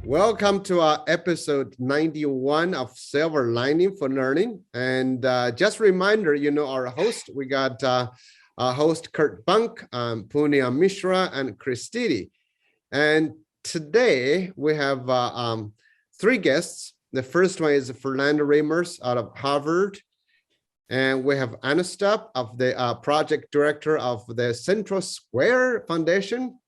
Welcome to our episode 91 of Silver Lining for Learning. And just a reminder, our host, we got our host Kurt Bunk, Punya Mishra, and Christine. And today we have three guests. The first one is Fernando Reimers out of Harvard. And we have Anustup, of the project director of the Central Square Foundation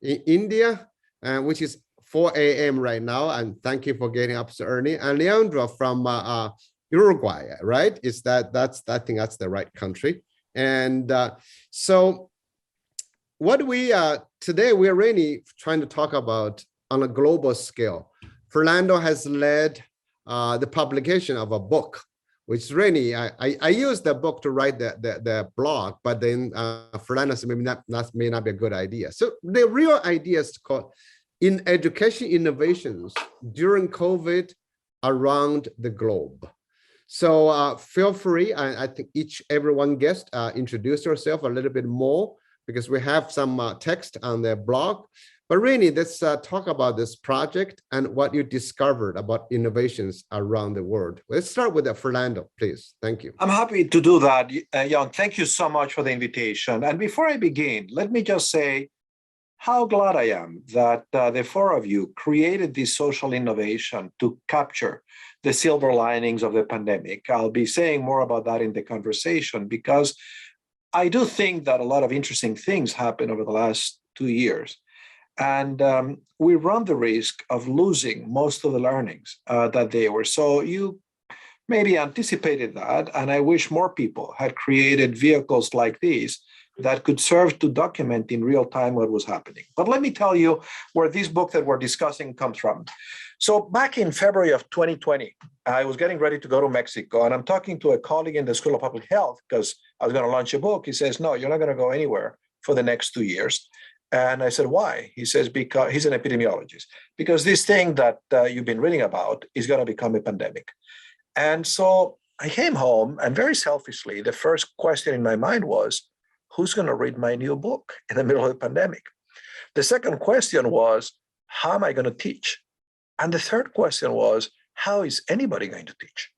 in India, which is 4 a.m. right now, and thank you for getting up so early. And Leandro from Uruguay, right? I think that's the right country. And so what today we're really trying to talk about on a global scale. Fernando has led the publication of a book, which really, I used the book to write the blog, but then Fernando said maybe that may not be a good idea. So the real idea is called In Education Innovations During COVID Around the Globe. So feel free, I think every one guest introduce yourself a little bit more, because we have some text on the blog. But really, let's talk about this project and what you discovered about innovations around the world. Let's start with Fernando, please. Thank you. I'm happy to do that, Jan. Thank you so much for the invitation. And before I begin, let me just say how glad I am that the four of you created this social innovation to capture the silver linings of the pandemic. I'll be saying more about that in the conversation, because I do think that a lot of interesting things happened over the last 2 years. And we run the risk of losing most of the learnings that they were. So you maybe anticipated that, and I wish more people had created vehicles like these that could serve to document in real time what was happening. But let me tell you where this book that we're discussing comes from. So back in February of 2020, I was getting ready to go to Mexico, and I'm talking to a colleague in the School of Public Health because I was going to launch a book. He says, no, you're not going to go anywhere for the next 2 years. And I said, why? He says, because he's an epidemiologist, because this thing that you've been reading about is going to become a pandemic. And so I came home, and very selfishly, the first question in my mind was, who's going to read my new book in the middle of the pandemic? The second question was, how am I going to teach? And the third question was, how is anybody going to teach?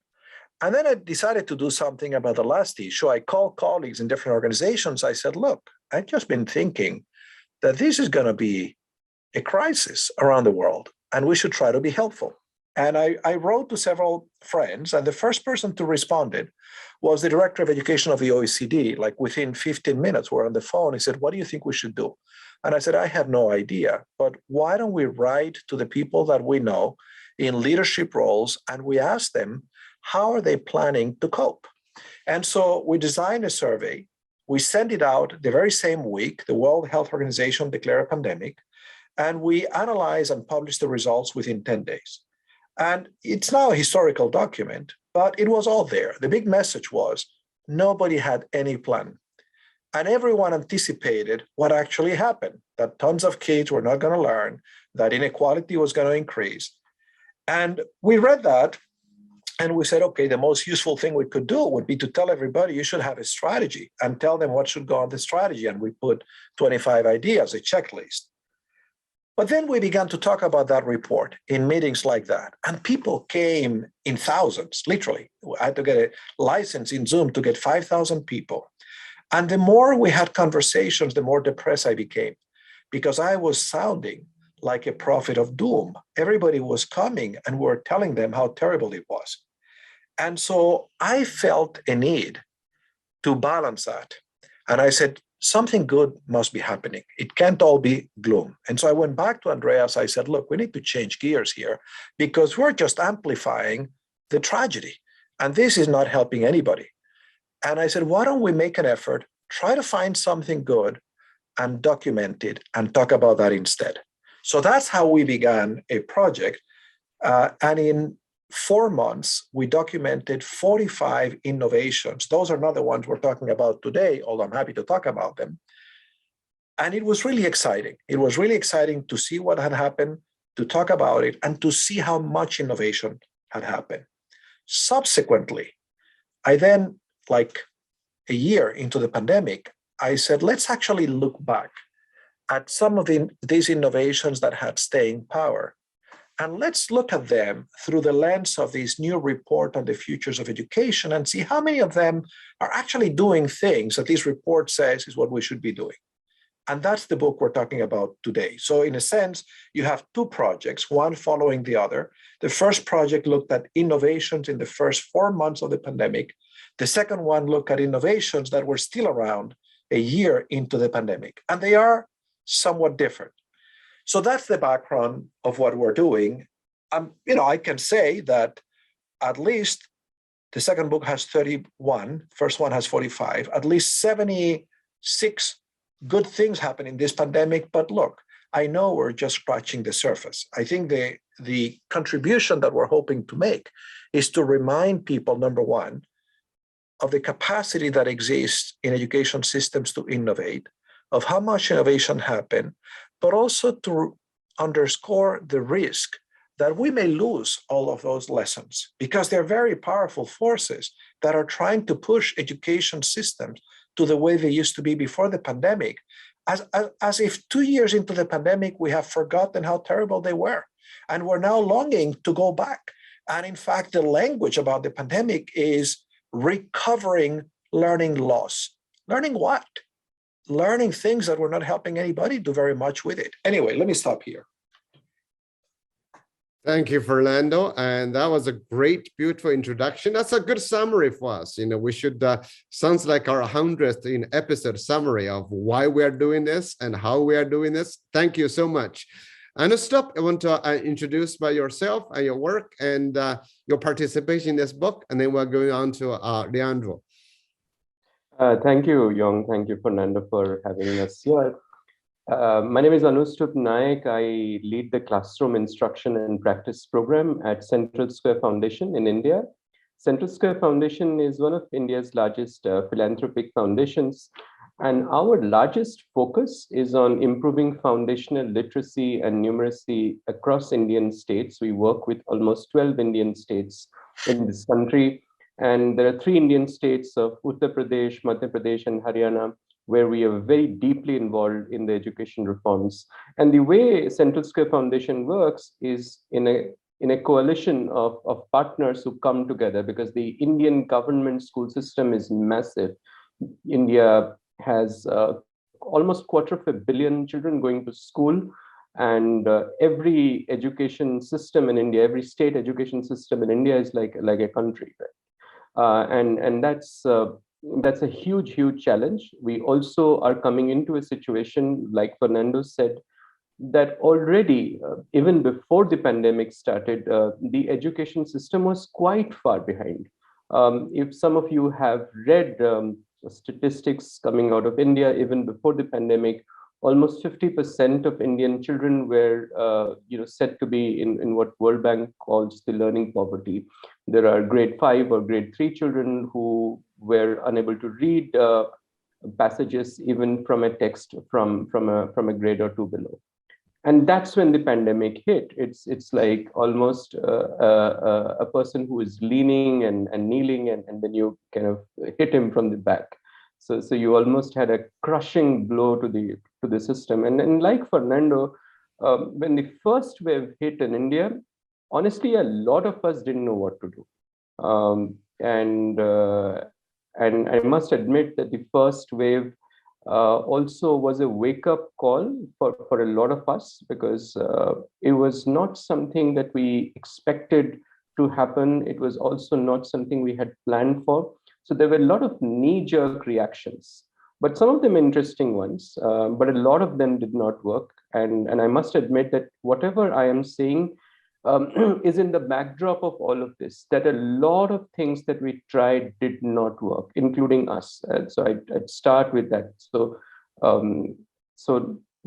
And then I decided to do something about the last issue. I called colleagues in different organizations. I said, look, I've just been thinking that this is going to be a crisis around the world, and we should try to be helpful. And I wrote to several friends, and the first person to respond was the director of education of the OECD. Like within 15 minutes, we're on the phone. He said, what do you think we should do? And I said, I have no idea, but why don't we write to the people that we know in leadership roles, and we ask them, how are they planning to cope? And so we designed a survey. We sent it out the very same week. The World Health Organization declared a pandemic, and we analyzed and published the results within 10 days. And it's now a historical document, but it was all there. The big message was nobody had any plan. And everyone anticipated what actually happened, that tons of kids were not going to learn, that inequality was going to increase. And we read that, and we said, okay, the most useful thing we could do would be to tell everybody you should have a strategy and tell them what should go on the strategy. And we put 25 ideas, a checklist. But then we began to talk about that report in meetings like that. And people came in thousands, literally. I had to get a license in Zoom to get 5,000 people. And the more we had conversations, the more depressed I became, because I was sounding like a prophet of doom. Everybody was coming and we were telling them how terrible it was. And so I felt a need to balance that. And I said, something good must be happening. It can't all be gloom. And so I went back to Andreas. I said, look, we need to change gears here because we're just amplifying the tragedy. And this is not helping anybody. And I said, why don't we make an effort, try to find something good and document it and talk about that instead. So that's how we began a project. And in 4 months, we documented 45 innovations. Those are not the ones we're talking about today, although I'm happy to talk about them. And it was really exciting. It was really exciting to see what had happened, to talk about it, and to see how much innovation had happened. Subsequently, I then, like a year into the pandemic, I said, let's actually look back at some of these innovations that had staying power And let's look at them through the lens of this new report on the futures of education and see how many of them are actually doing things that this report says is what we should be doing. And that's the book we're talking about today. So in a sense, you have two projects, one following the other. The first project looked at innovations in the first 4 months of the pandemic. The second one looked at innovations that were still around a year into the pandemic. And they are somewhat different. So that's the background of what we're doing. I can say that at least the second book has 31, first one has 45, at least 76 good things happen in this pandemic. But look, I know we're just scratching the surface. I think the contribution that we're hoping to make is to remind people, number one, of the capacity that exists in education systems to innovate, of how much innovation happened, but also to underscore the risk that we may lose all of those lessons because they're very powerful forces that are trying to push education systems to the way they used to be before the pandemic, as if 2 years into the pandemic, we have forgotten how terrible they were. And we're now longing to go back. And in fact, the language about the pandemic is recovering learning loss. Learning what? Learning things that were not helping anybody do very much with it. Anyway, let me stop here. Thank you, Fernando. And that was a great, beautiful introduction. That's a good summary for us. We should, sounds like our 100th episode summary of why we are doing this and how we are doing this. Thank you so much. Anustup, I want to introduce by yourself and your work and your participation in this book. And then we're going on to Leandro. Thank you, Yong. Thank you, Fernando, for having us here. My name is Anustup Nayak. I lead the Classroom Instruction and Practice Program at Central Square Foundation in India. Central Square Foundation is one of India's largest philanthropic foundations, and our largest focus is on improving foundational literacy and numeracy across Indian states. We work with almost 12 Indian states in this country. And there are 3 Indian states of Uttar Pradesh, Madhya Pradesh, and Haryana, where we are very deeply involved in the education reforms. And the way Central Square Foundation works is in a coalition of partners who come together, because the Indian government school system is massive. India has almost 250 million children going to school, and every education system in India, every state education system in India is like a country, right? And that's a huge challenge. We also are coming into a situation, like Fernando said, that already, even before the pandemic started, the education system was quite far behind. If some of you have read statistics coming out of India, even before the pandemic, almost 50% of Indian children were said to be in what World Bank calls the learning poverty. There are grade 5 or grade 3 children who were unable to read passages even from a text from a grade or 2 below. And that's when the pandemic hit. It's like almost a person who is leaning and kneeling, and then you kind of hit him from the back. So you almost had a crushing blow to the system. And like Fernando, when the first wave hit in India, honestly, a lot of us didn't know what to do. And I must admit that the first wave also was a wake-up call for a lot of us, because it was not something that we expected to happen. It was also not something we had planned for. So there were a lot of knee-jerk reactions, but some of them interesting ones, but a lot of them did not work. And I must admit that whatever I am saying is in the backdrop of all of this, that a lot of things that we tried did not work, including us. So I'd start with that. So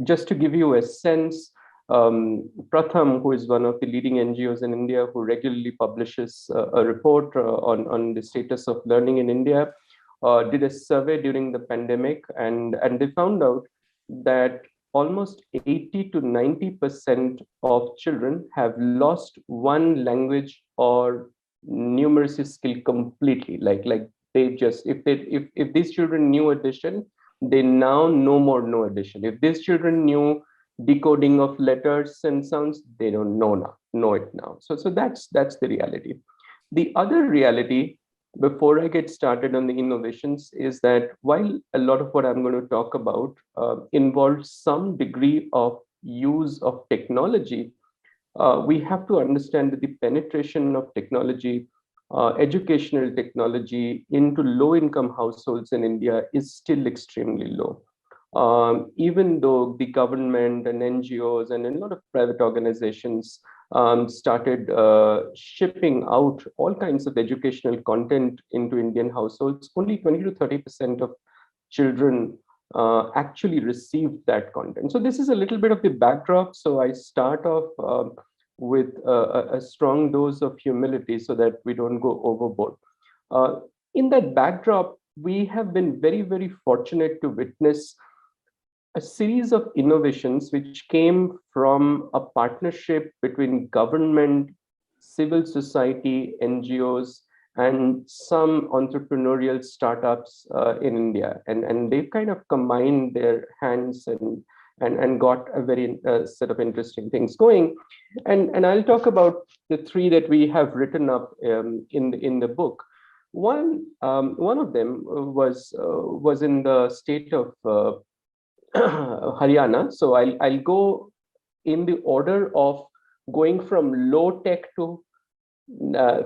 just to give you a sense, Pratham, who is one of the leading NGOs in India, who regularly publishes a report on the status of learning in India, did a survey during the pandemic, and they found out that almost 80 to 90% of children have lost one language or numeracy skill completely. Like they just, if these children knew addition, they now no more know addition. If these children knew decoding of letters and sounds, they don't know it now. So that's the reality. The other reality, before I get started on the innovations, is that while a lot of what I'm going to talk about involves some degree of use of technology, we have to understand that the penetration of technology, educational technology into low-income households in India is still extremely low. Even though the government and NGOs and a lot of private organizations started shipping out all kinds of educational content into Indian households, only 20 to 30% of children actually received that content. So this is a little bit of the backdrop. So I start off with a strong dose of humility so that we don't go overboard. In that backdrop, we have been very, very fortunate to witness a series of innovations which came from a partnership between government, civil society, NGOs, and some entrepreneurial startups in India. And they've kind of combined their hands and got a very set of interesting things going. And I'll talk about the three that we have written up in the book. One of them was in the state of Haryana. So I'll go in the order of going from low tech to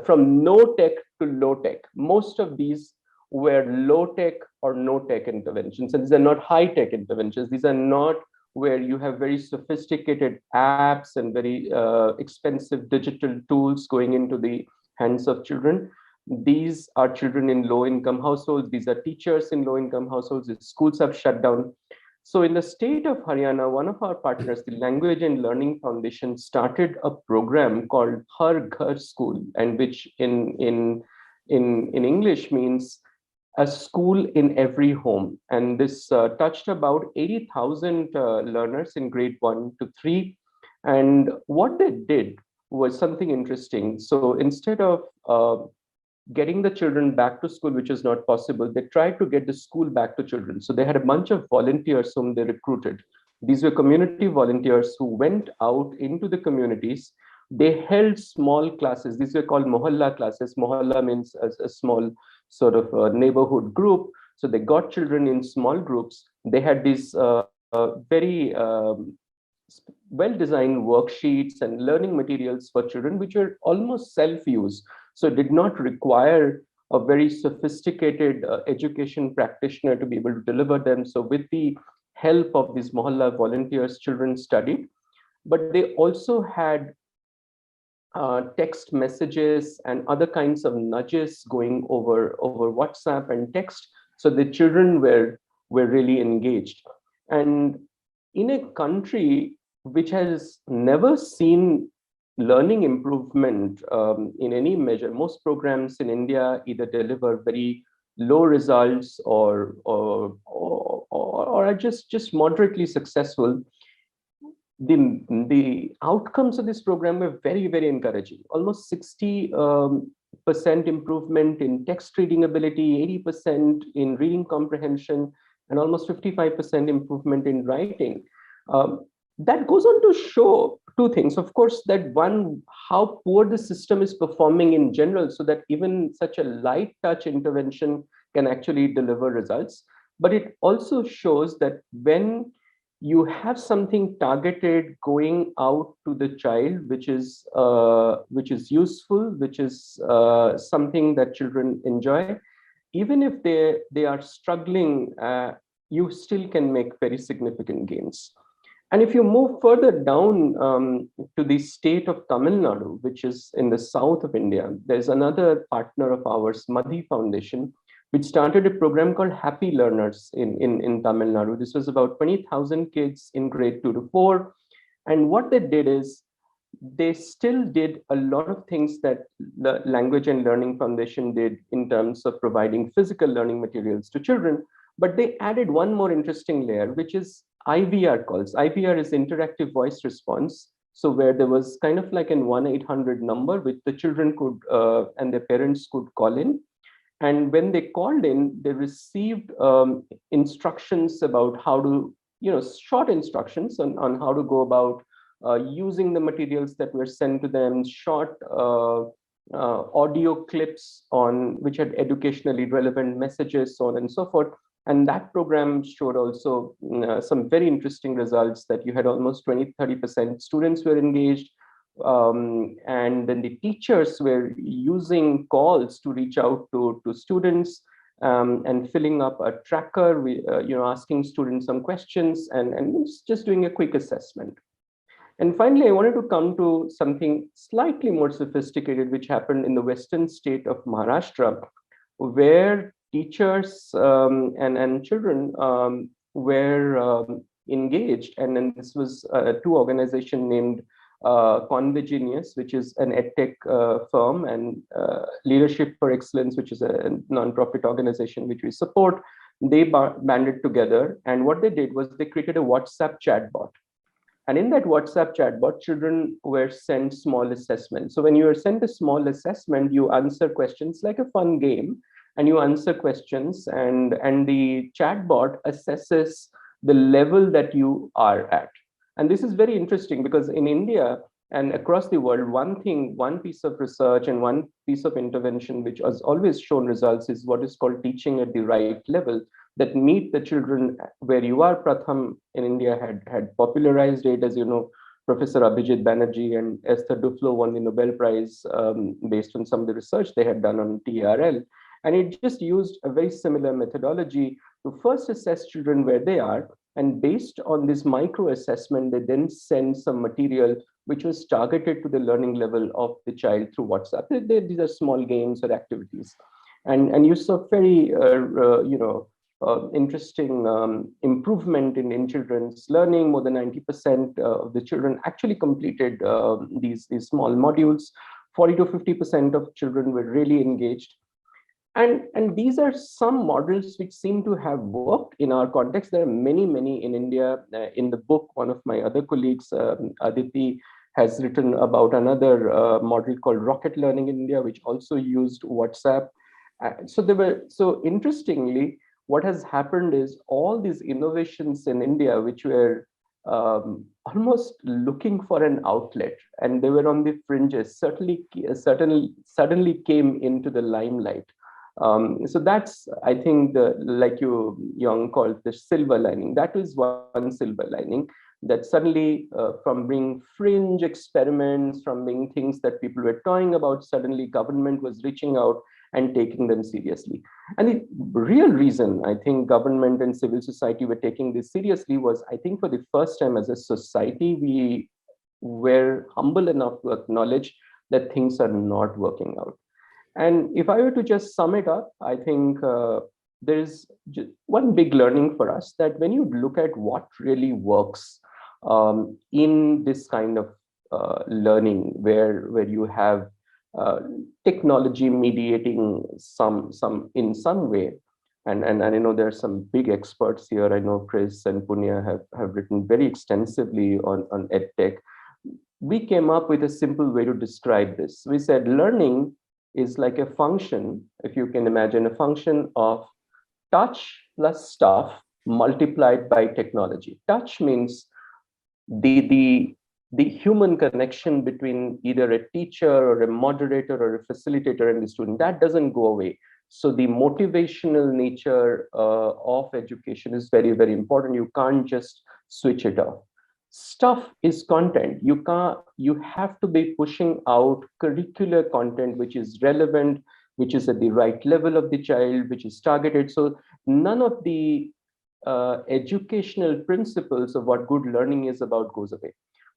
from no tech to low tech. Most of these were low tech or no tech interventions, and these are not high tech interventions. These are not where you have very sophisticated apps and very expensive digital tools going into the hands of children. These are children in low-income households. These are teachers in low-income households. The schools have shut down. So in the state of Haryana, one of our partners, the Language and Learning Foundation, started a program called Har Ghar School, and which in English means a school in every home. And this touched about 80,000 learners in grade 1 to 3. And what they did was something interesting. So instead of getting the children back to school, which is not possible, they tried to get the school back to children. So they had a bunch of volunteers whom they recruited. These were community volunteers who went out into the communities. They held small classes. These were called mohalla classes. Mohalla means a small sort of neighborhood group. So they got children in small groups. They had these very well-designed worksheets and learning materials for children, which were almost self-use. So it did not require a very sophisticated education practitioner to be able to deliver them. So with the help of these mohalla volunteers, children studied. But they also had text messages and other kinds of nudges going over WhatsApp and text. So the children were really engaged. And in a country which has never seen learning improvement in any measure, most programs in India either deliver very low results or are just moderately successful. The outcomes of this program were very, very encouraging. Almost 60% improvement in text reading ability, 80% in reading comprehension, and almost 55% improvement in writing. That goes on to show two things. Of course, that one, how poor the system is performing in general, so that even such a light touch intervention can actually deliver results. But it also shows that when you have something targeted going out to the child, which is useful, which is something that children enjoy, even if they are struggling, you still can make very significant gains. And if you move further down to the state of Tamil Nadu, which is in the south of India, there's another partner of ours, Madhi Foundation, which started a program called Happy Learners in Tamil Nadu. This was about 20,000 kids in grade 2 to 4. And what they did is they still did a lot of things that the Language and Learning Foundation did in terms of providing physical learning materials to children. But they added one more interesting layer, which is IVR calls. IVR is interactive voice response. So where there was kind of like an 1-800 number, which the children could and their parents could call in. And when they called in, they received instructions about how to short instructions on how to go about using the materials that were sent to them, short audio clips on which had educationally relevant messages, so on and so forth. And that program showed also some very interesting results, that you had almost 20-30% students were engaged. And then the teachers were using calls to reach out to students, and filling up a tracker, asking students some questions, and just doing a quick assessment. And finally, I wanted to come to something slightly more sophisticated, which happened in the western state of Maharashtra, where teachers and children were engaged. And then this was two organizations named Convigenius, which is an edtech firm, and Leadership for Excellence, which is a non-profit organization which we support. They banded together, and what they did was they created a WhatsApp chatbot. And in that WhatsApp chatbot, children were sent small assessments. So when you are sent a small assessment, you answer questions like a fun game, and you answer questions, and the chatbot assesses the level that you are at. And this is very interesting, because in India and across the world, one piece of research and one piece of intervention which has always shown results is what is called teaching at the right level, that meet the children where you are. Pratham in India had popularized it. As you know, Professor Abhijit Banerjee and Esther Duflo won the Nobel Prize based on some of the research they had done on TRL. And it just used a very similar methodology to first assess children where they are. And based on this micro assessment, they then send some material which was targeted to the learning level of the child through WhatsApp. These are small games or activities. And you saw very, interesting improvement in children's learning. More than 90% of the children actually completed these small modules. 40 to 50% of children were really engaged. And these are some models which seem to have worked in our context. There are many in India. In the book, one of my other colleagues, Aditi, has written about another model called Rocket Learning in India, which also used WhatsApp. So interestingly, what has happened is all these innovations in India, which were almost looking for an outlet, and they were on the fringes, suddenly came into the limelight. So that's, I think, like you, Young, called the silver lining. That is one silver lining, that suddenly from being fringe experiments, from being things that people were toying about, suddenly government was reaching out and taking them seriously. And the real reason I think government and civil society were taking this seriously was, I think, for the first time as a society, we were humble enough to acknowledge that things are not working out. And if I were to just sum it up, I think there is one big learning for us, that when you look at what really works in this kind of learning, where you have technology mediating some in some way, and I know there are some big experts here. I know Chris and Punya have written very extensively on EdTech. We came up with a simple way to describe this. We said learning is like a function, if you can imagine, a function of touch plus stuff multiplied by technology. Touch means the human connection between either a teacher or a moderator or a facilitator and the student. That doesn't go away. So the motivational nature of education is very, very important. You can't just switch it off. Stuff is content. You have to be pushing out curricular content which is relevant, which is at the right level of the child, which is targeted. So none of the educational principles of what good learning is about goes away.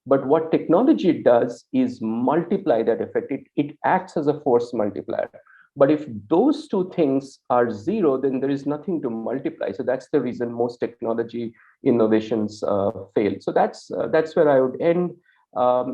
But what technology does is multiply that effect. It acts as a force multiplier. But if those two things are zero, then there is nothing to multiply. So that's the reason most technology innovations fail. So that's where I would end.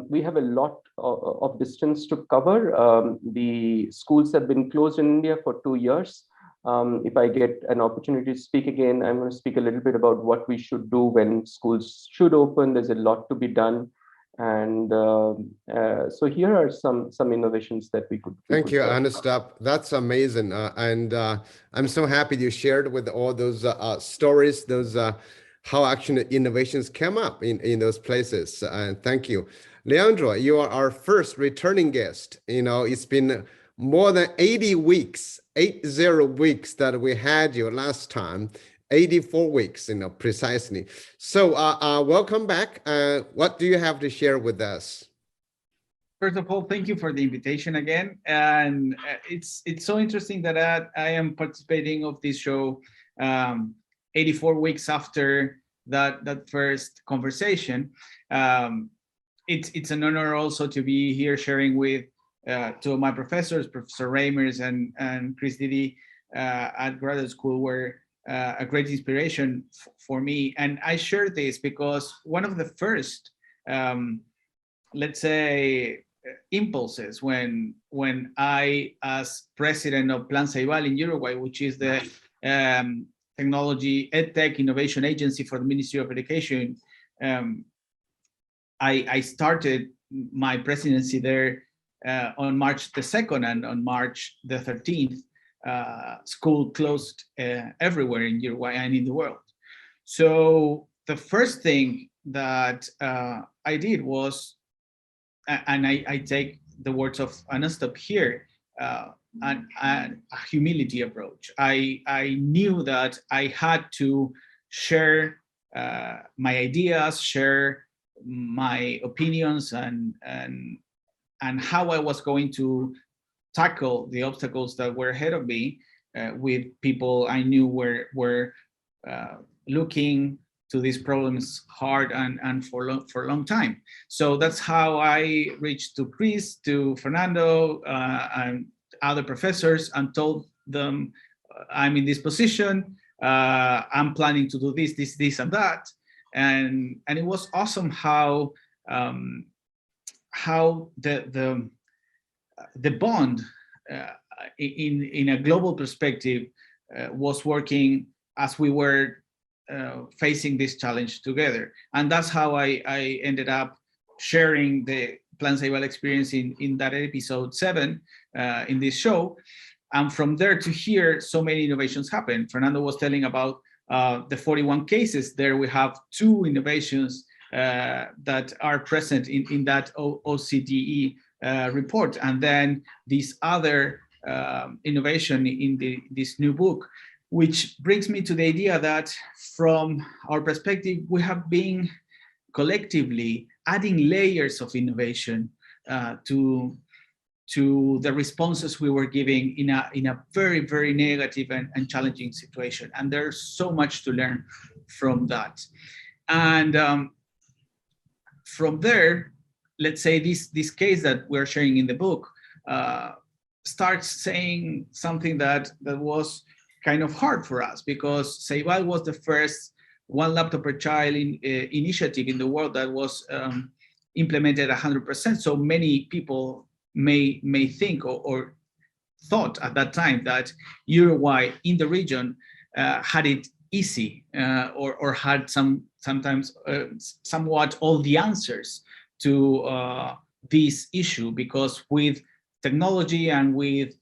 We have a lot of distance to cover. The schools have been closed in India for 2 years. If I get an opportunity to speak again, I'm going to speak a little bit about what we should do when schools should open. There's a lot to be done. And so here are some innovations that we could. Thank you, Anustup. That's amazing. And I'm so happy you shared with all those stories, those how actually innovations came up in those places. And thank you. Leandro, you are our first returning guest. It's been more than 80 weeks, 80 weeks that we had you last time, 84 weeks, precisely. So welcome back. What do you have to share with us? First of all, thank you for the invitation again. And it's so interesting that I am participating of this show 84 weeks after that first conversation. It's an honor also to be here sharing with two of my professors, Professor Reimers and Chris Didi at graduate school, were a great inspiration for me. And I share this because one of the first, let's say, impulses when I, as president of Plan Ceibal in Uruguay, which is the technology EdTech innovation agency for the Ministry of Education, I started my presidency there on March the 2nd, and on March the 13th, school closed everywhere in Uruguay and in the world. So the first thing that I did was, and I take the words of Anustup here, a humility approach. I knew that I had to share my ideas, share my opinions, and how I was going to tackle the obstacles that were ahead of me with people I knew were looking to these problems hard and for a long time. So that's how I reached to Chris, to Fernando, and other professors, and told them, I'm in this position, I'm planning to do this, and that. And it was awesome how the bond in a global perspective was working as we were facing this challenge together. And that's how I ended up sharing the Plan Ceibal experience in that episode 7 in this show. And from there to here, so many innovations happen. Fernando was telling about the 41 cases. There we have 2 innovations that are present in that OCDE report. And then this other innovation in this new book, which brings me to the idea that from our perspective, we have been collectively adding layers of innovation to the responses we were giving in a very, very negative and challenging situation. And there's so much to learn from that. And from there, let's say this case that we're sharing in the book starts saying something that was kind of hard for us, because Ceibal was the first one laptop per child initiative in the world that was implemented 100%. So many people may think or thought at that time that Uruguay in the region had it easy or had sometimes somewhat all the answers to this issue, because with technology and with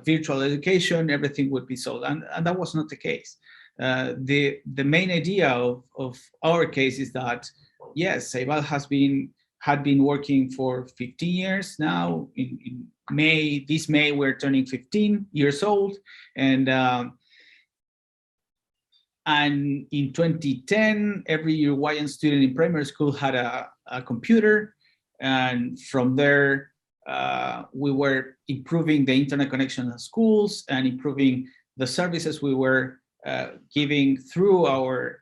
virtual education, everything would be solved, and that was not the case. The main idea of our case is that yes, Ceibal had been working for 15 years now. In May, this May, we're turning 15 years old, and in 2010, every Uruguayan student in primary school had a computer, and from there, we were improving the internet connection in schools and improving the services we were giving through our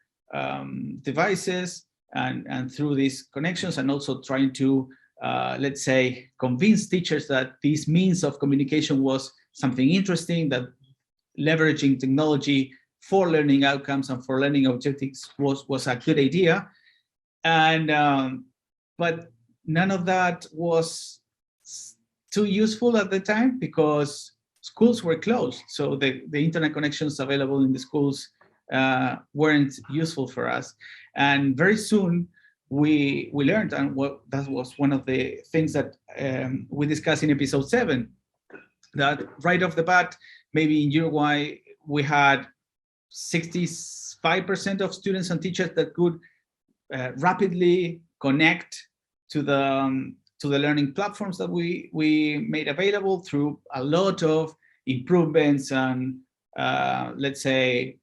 devices and through these connections, and also trying to, let's say, convince teachers that this means of communication was something interesting, that leveraging technology for learning outcomes and for learning objectives was a good idea. And but none of that was too useful at the time, because schools were closed. So the internet connections available in the schools weren't useful for us. And very soon we learned, and that was one of the things that we discussed in episode 7, that right off the bat, maybe in Uruguay, we had 65% of students and teachers that could rapidly connect to the learning platforms that we made available through a lot of improvements and let's say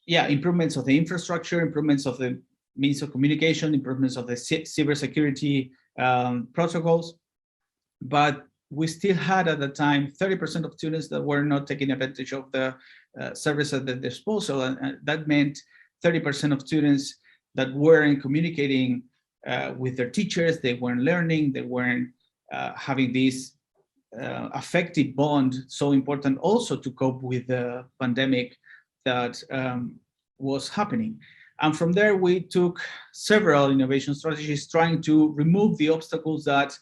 improvements of the infrastructure, improvements of the means of communication, improvements of the cybersecurity protocols. But we still had at the time 30% of students that were not taking advantage of the service at their disposal, and that meant 30% of students that weren't communicating with their teachers, they weren't learning, they weren't having this affective bond so important also to cope with the pandemic that was happening. And from there, we took several innovation strategies trying to remove the obstacles that,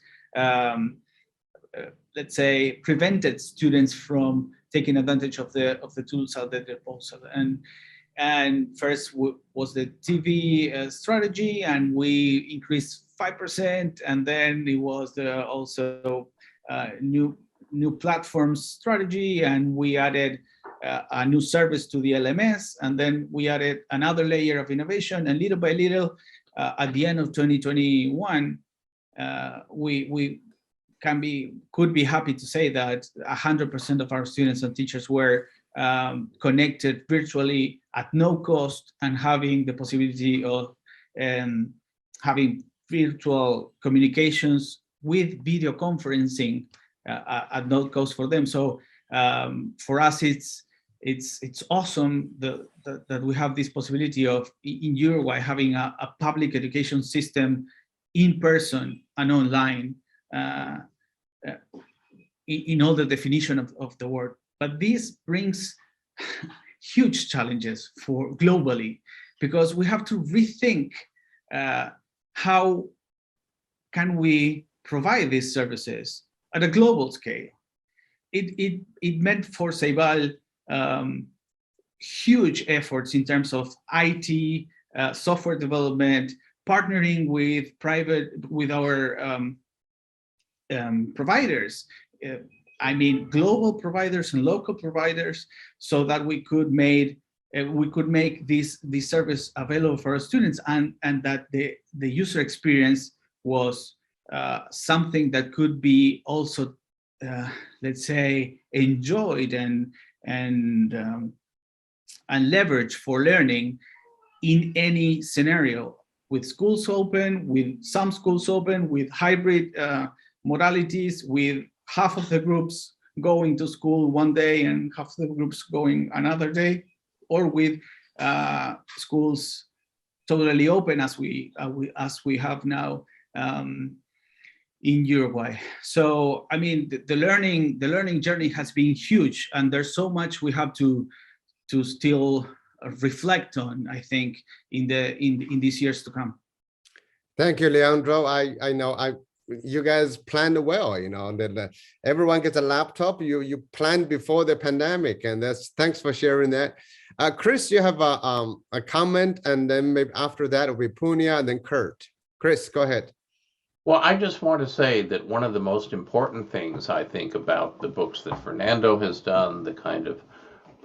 let's say, prevented students from taking advantage of the tools at their disposal. And first was the TV strategy, and we increased 5%, and then it was the also new platforms strategy, and we added a new service to the LMS, and then we added another layer of innovation, and little by little, at the end of 2021, we could be happy to say that 100% of our students and teachers were connected virtually at no cost and having the possibility of having virtual communications with video conferencing at no cost for them. So for us, it's awesome that we have this possibility of in Uruguay having a public education system in person and online in all the definition of the word. But this brings huge challenges for globally, because we have to rethink how can we provide these services at a global scale. It meant for Ceibal huge efforts in terms of IT, software development, partnering with our providers. I mean, global providers and local providers, so that we could make this service available for our students, and that the user experience was something that could be also, let's say, enjoyed and leveraged for learning in any scenario, with schools open, with some schools open, with hybrid modalities, with half of the groups going to school one day and half of the groups going another day, or with schools totally open as we have now in Uruguay. So I mean, the learning journey has been huge, and there's so much we have to still reflect on, I think, in these years to come. Thank you, Leandro. I know you guys planned well, you know, that everyone gets a laptop. You planned before the pandemic, and thanks for sharing that. Chris, you have a comment, and then maybe after that it'll be Punya and then Kurt. Chris, go ahead. Well, I just want to say that one of the most important things I think about the books that Fernando has done, the kind of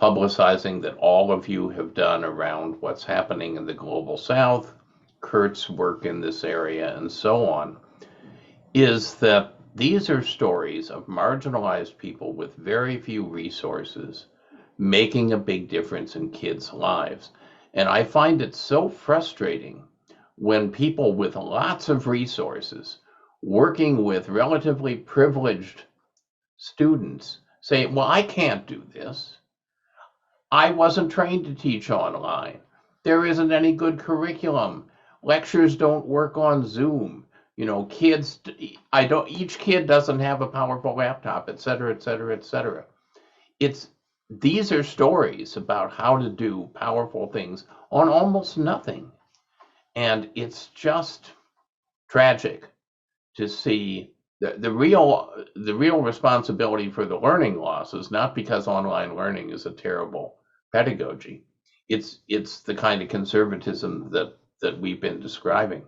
publicizing that all of you have done around what's happening in the global South, Kurt's work in this area, and so on, is that these are stories of marginalized people with very few resources making a big difference in kids' lives. And I find it so frustrating when people with lots of resources working with relatively privileged students say, well, I can't do this. I wasn't trained to teach online. There isn't any good curriculum. Lectures don't work on Zoom. You know, each kid doesn't have a powerful laptop, et cetera, et cetera, et cetera. These are stories about how to do powerful things on almost nothing. And it's just tragic to see the real responsibility for the learning loss is not because online learning is a terrible pedagogy. It's the kind of conservatism that we've been describing.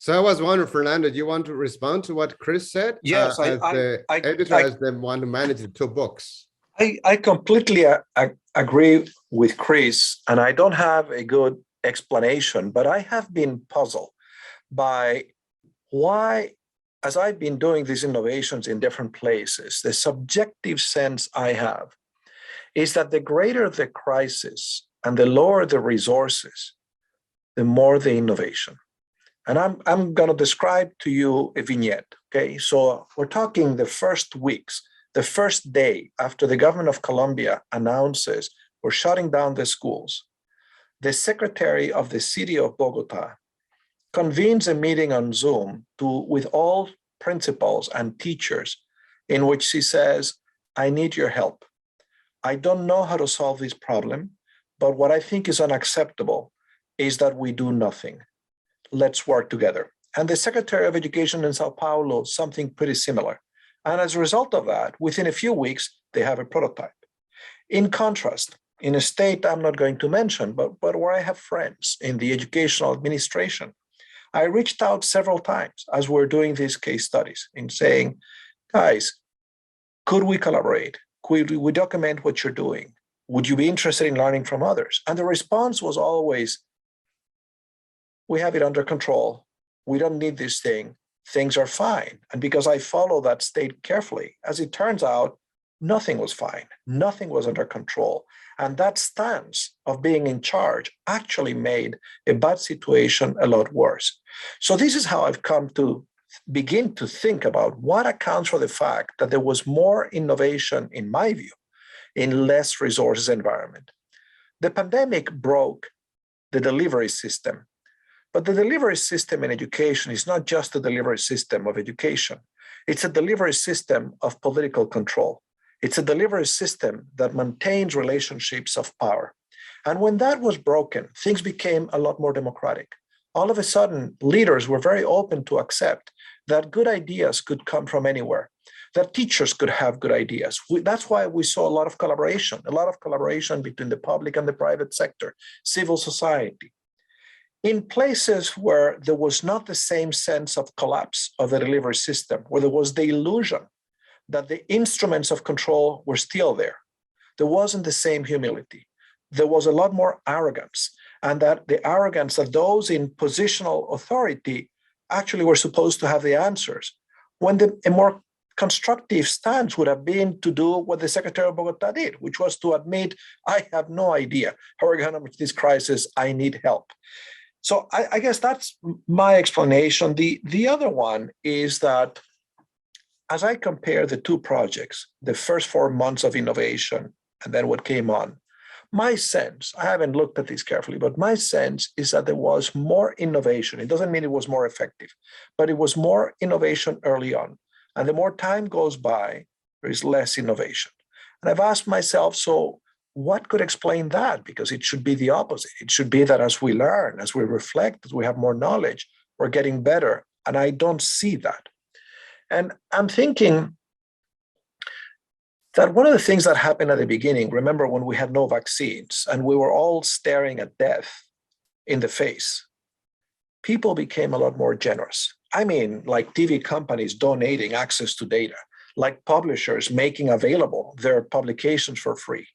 So I was wondering, Fernando, do you want to respond to what Chris said? Yes, as the editor, as the one who managed the two books. I completely agree with Chris, and I don't have a good explanation, but I have been puzzled by why, as I've been doing these innovations in different places, the subjective sense I have is that the greater the crisis and the lower the resources, the more the innovation. And I'm going to describe to you a vignette. Okay, so we're talking the first weeks, the first day after the government of Colombia announces we're shutting down the schools. The secretary of the city of Bogota convenes a meeting on Zoom with all principals and teachers, in which she says, I need your help. I don't know how to solve this problem, but what I think is unacceptable is that we do nothing. Let's work together. And the Secretary of Education in Sao Paulo, something pretty similar. And as a result of that, within a few weeks, they have a prototype. In contrast, in a state I'm not going to mention, but where I have friends in the educational administration, I reached out several times as we're doing these case studies in saying, guys, could we collaborate? Could we document what you're doing? Would you be interested in learning from others? And the response was always, we have it under control. We don't need this thing. Things are fine. And because I follow that state carefully, as it turns out, nothing was fine. Nothing was under control. And that stance of being in charge actually made a bad situation a lot worse. So this is how I've come to begin to think about what accounts for the fact that there was more innovation, in my view, in less resources environment. The pandemic broke the delivery system. But the delivery system in education is not just a delivery system of education. It's a delivery system of political control. It's a delivery system that maintains relationships of power. And when that was broken, things became a lot more democratic. All of a sudden, leaders were very open to accept that good ideas could come from anywhere, that teachers could have good ideas. That's why we saw a lot of collaboration between the public and the private sector, civil society. In places where there was not the same sense of collapse of the delivery system, where there was the illusion that the instruments of control were still there, there wasn't the same humility. There was a lot more arrogance, and that the arrogance of those in positional authority actually were supposed to have the answers, when a more constructive stance would have been to do what the Secretary of Bogota did, which was to admit, I have no idea how we're going to manage this crisis, I need help. So I guess that's my explanation. The other one is that as I compare the two projects, the first 4 months of innovation and then what came on, my sense, I haven't looked at this carefully, but my sense is that there was more innovation. It doesn't mean it was more effective, but it was more innovation early on. And the more time goes by, there is less innovation. And I've asked myself, so what could explain that? Because it should be the opposite. It should be that as we learn, as we reflect, as we have more knowledge, we're getting better. And I don't see that. And I'm thinking that one of the things that happened at the beginning, remember when we had no vaccines and we were all staring at death in the face, people became a lot more generous. I mean, like TV companies donating access to data, like publishers making available their publications for free.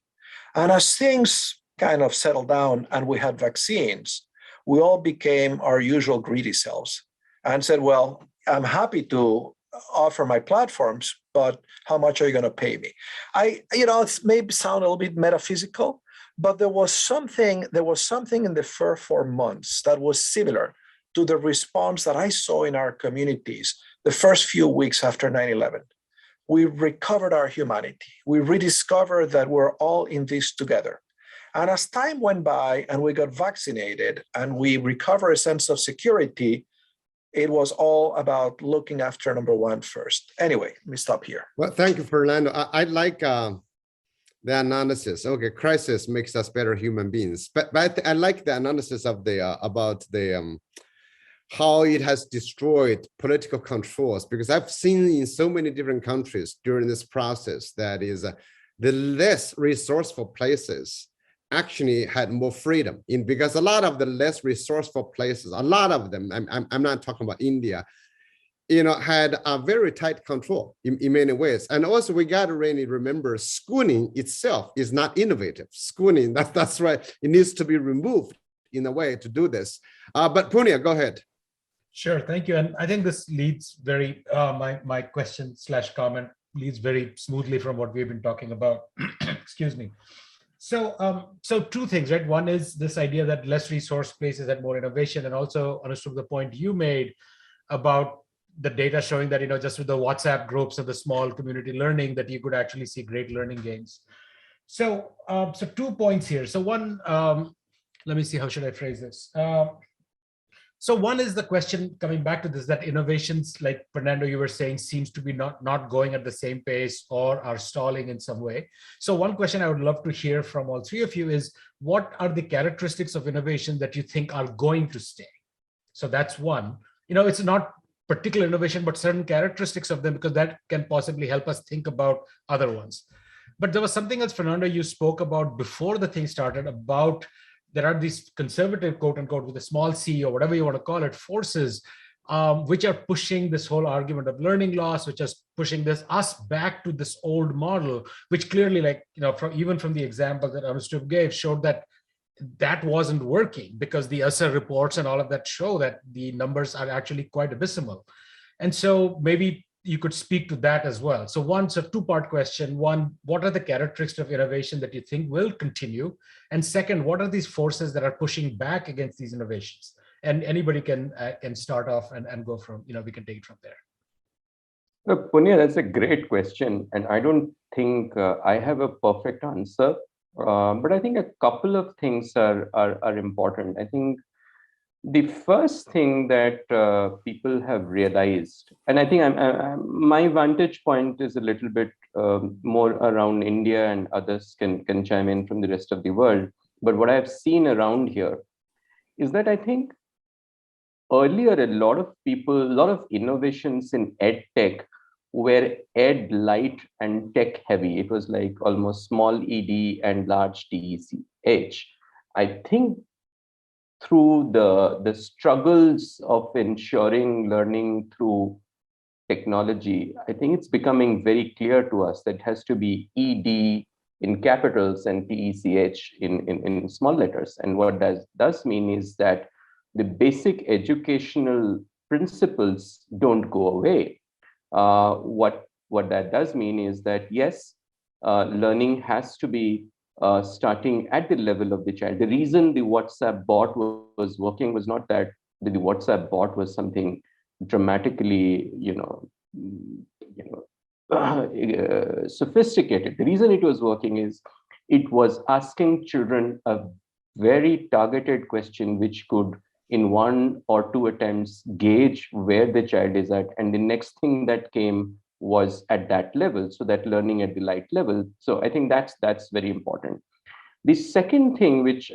And as things kind of settled down and we had vaccines, we all became our usual greedy selves and said, well, I'm happy to offer my platforms, but how much are you going to pay me? It may sound a little bit metaphysical, but there was something in the first 4 months that was similar to the response that I saw in our communities the first few weeks after 9/11. We recovered our humanity. We rediscovered that we're all in this together. And as time went by and we got vaccinated and we recovered a sense of security, it was all about looking after number one first. Anyway, let me stop here. Well, thank you, Fernando. I like the analysis. Okay, crisis makes us better human beings. But I like the analysis of about the how it has destroyed political controls, because I've seen in so many different countries during this process that is the less resourceful places actually had more freedom because a lot of the less resourceful places, a lot of them, I'm not talking about India, had a very tight control in many ways. And also we got to really remember schooling itself is not innovative. Schooling, that's right. It needs to be removed in a way to do this. But Punya, go ahead. Sure, thank you. And I think this leads very, my question / comment leads very smoothly from what we've been talking about. Excuse me. So, so two things, right? One is this idea that less resource places and more innovation, and also understood the point you made about the data showing that, just with the WhatsApp groups and the small community learning, that you could actually see great learning gains. So, so 2 points here. So one, let me see, how should I phrase this? So one is the question, coming back to this, that innovations, like Fernando, you were saying, seems to be not going at the same pace or are stalling in some way. So one question I would love to hear from all three of you is, what are the characteristics of innovation that you think are going to stay? So that's one. It's not particular innovation, but certain characteristics of them, because that can possibly help us think about other ones. But there was something else, Fernando, you spoke about before the thing started, about there are these conservative, quote unquote, with a small c or whatever you want to call it, forces, which are pushing this whole argument of learning loss, which is pushing us back to this old model, which clearly, like, even from the example that Anustup gave, showed that wasn't working, because the USR reports and all of that show that the numbers are actually quite abysmal. And so maybe you could speak to that as well. So a two-part question. One, what are the characteristics of innovation that you think will continue? And second, what are these forces that are pushing back against these innovations? And anybody can start off and go from, we can take it from there. Punya, that's a great question. And I don't think I have a perfect answer. But I think a couple of things are important. I think the first thing that people have realized, and I think my vantage point is a little bit more around India, and others can chime in from the rest of the world. But what I've seen around here is that I think earlier a lot of innovations in ed tech were ed light and tech heavy. It was like almost small ed and large TECH. I think through the struggles of ensuring learning through technology, I think it's becoming very clear to us that it has to be ED in capitals and TECH in small letters. And what that does mean is that the basic educational principles don't go away. What that does mean is that, yes, learning has to be starting at the level of the child. The reason the WhatsApp bot was working was not that the WhatsApp bot was something dramatically, sophisticated. The reason it was working is it was asking children a very targeted question, which could, in 1 or 2 attempts, gauge where the child is at, and the next thing that came was at that level, so that learning at the light level. So I think that's very important. The second thing, which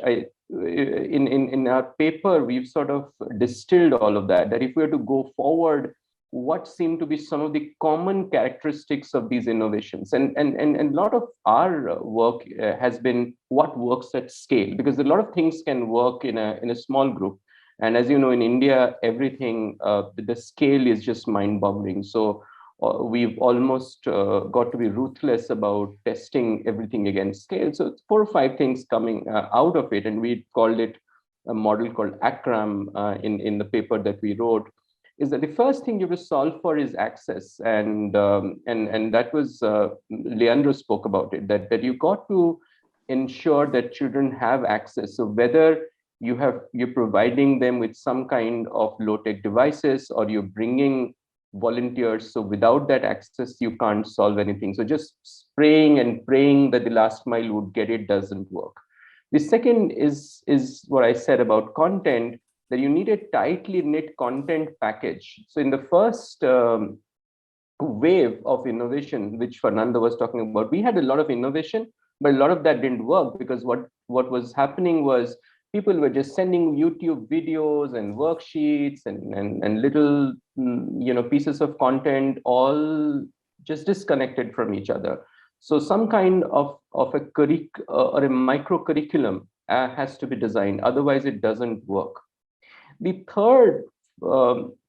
in our paper, we've sort of distilled all of that if we were to go forward, what seem to be some of the common characteristics of these innovations, and a lot of our work has been what works at scale, because a lot of things can work in a small group. And as you know, in India, everything, the scale is just mind-boggling. So we've almost got to be ruthless about testing everything against scale. So it's 4 or 5 things coming out of it. And we called it a model called ACRAM in the paper that we wrote, is that the first thing you have to solve for is access. And that was, Leandro spoke about it, that you got to ensure that children have access. So whether you're providing them with some kind of low-tech devices, or you're bringing volunteers, so without that access you can't solve anything. So just spraying and praying that the last mile would get it doesn't work. The second is what I said about content, that you need a tightly knit content package. So in the first wave of innovation, which Fernando was talking about, we had a lot of innovation, but a lot of that didn't work, because what was happening was people were just sending YouTube videos and worksheets and little pieces of content, all just disconnected from each other. So some kind of a or a micro curriculum has to be designed, otherwise it doesn't work. The third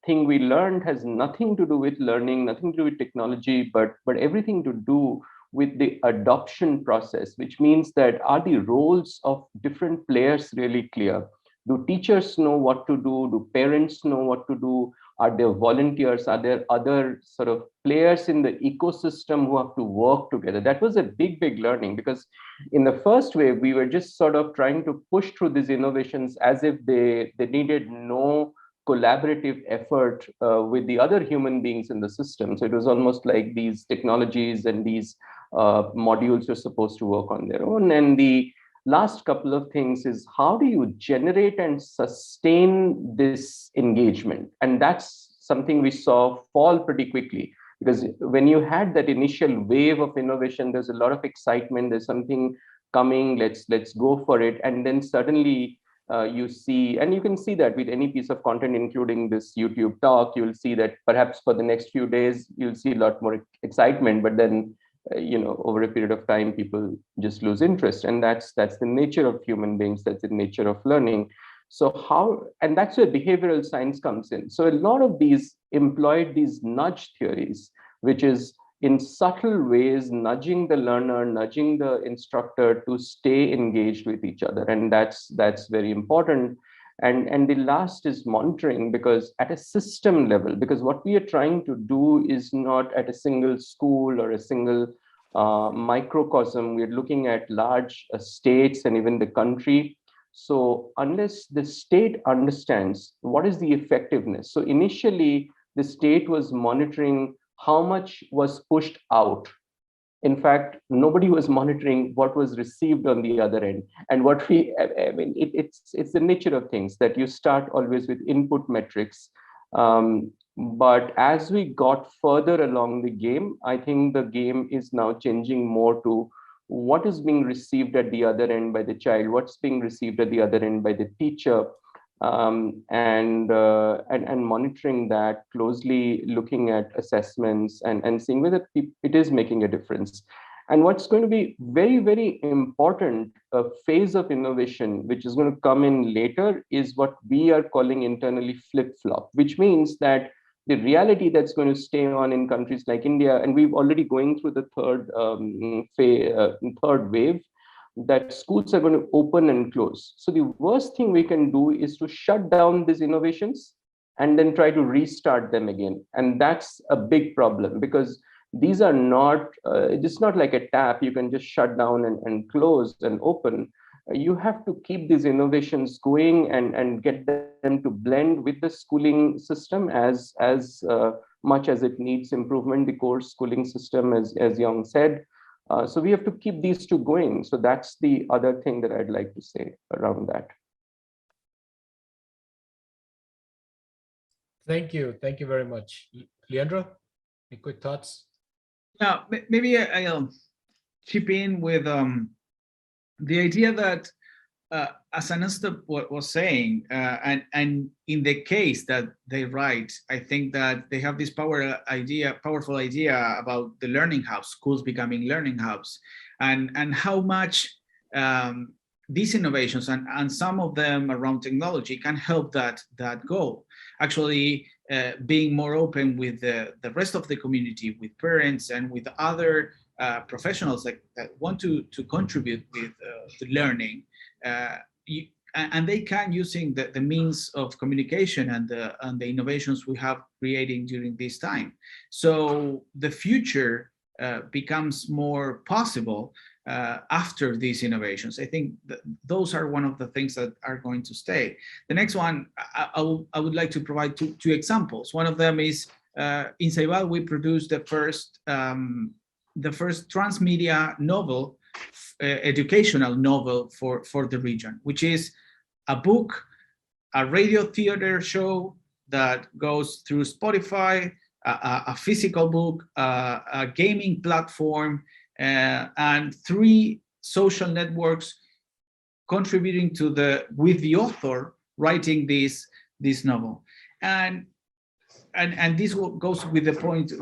thing we learned has nothing to do with learning, nothing to do with technology, but everything to do with the adoption process, which means that are the roles of different players really clear? Do teachers know what to do? Do parents know what to do? Are there volunteers? Are there other sort of players in the ecosystem who have to work together? That was a big learning, because in the first wave, we were just sort of trying to push through these innovations as if they needed no collaborative effort with the other human beings in the system. So it was almost like these technologies and these modules are supposed to work on their own. And the last couple of things is, how do you generate and sustain this engagement? And that's something we saw fall pretty quickly, because when you had that initial wave of innovation, there's a lot of excitement, there's something coming, let's go for it. And then suddenly you see, and you can see that with any piece of content, including this YouTube talk, you'll see that perhaps for the next few days, you'll see a lot more excitement, but then over a period of time, people just lose interest. And that's the nature of human beings, that's the nature of learning. So and that's where behavioral science comes in. So a lot of these employed these nudge theories, which is in subtle ways nudging the learner, nudging the instructor to stay engaged with each other. And that's very important. And the last is monitoring, because at a system level, because what we are trying to do is not at a single school or a single microcosm. We're looking at large states and even the country. So unless the state understands what is the effectiveness. So initially, the state was monitoring how much was pushed out. In fact, nobody was monitoring what was received on the other end. And it's the nature of things that you start always with input metrics. But as we got further along the game, I think the game is now changing more to what is being received at the other end by the child, what's being received at the other end by the teacher, and monitoring that closely, looking at assessments and seeing whether it is making a difference. And what's going to be very, very important phase of innovation, which is going to come in later, is what we are calling internally flip-flop, which means that the reality that's going to stay on in countries like India, and we've already going through the third wave, that schools are going to open and close. So the worst thing we can do is to shut down these innovations and then try to restart them again. And that's a big problem, because these are not, it's not like a tap you can just shut down and close and open. You have to keep these innovations going and get them to blend with the schooling system as much as it needs improvement, the core schooling system, as Young said. So we have to keep these two going. So that's the other thing that I'd like to say around that. Thank you. Thank you very much. Leandro, any quick thoughts? Yeah, maybe I'll chip in with the idea that, as Anustup was saying, and in the case that they write, I think that they have this powerful idea about the learning hubs, schools becoming learning hubs, and how much these innovations and some of them around technology can help that goal. Actually, being more open with the rest of the community, with parents and with other professionals that want to contribute with the learning, and they can, using the means of communication and the innovations we have creating during this time. So the future becomes more possible after these innovations. I think those are one of the things that are going to stay. The next one, I would like to provide two examples. One of them is in Ceibal, we produced the first transmedia novel, educational novel for the region, which is a book, a radio theater show that goes through Spotify, a physical book, a gaming platform, and 3 social networks contributing with the author writing this novel. And this goes with the point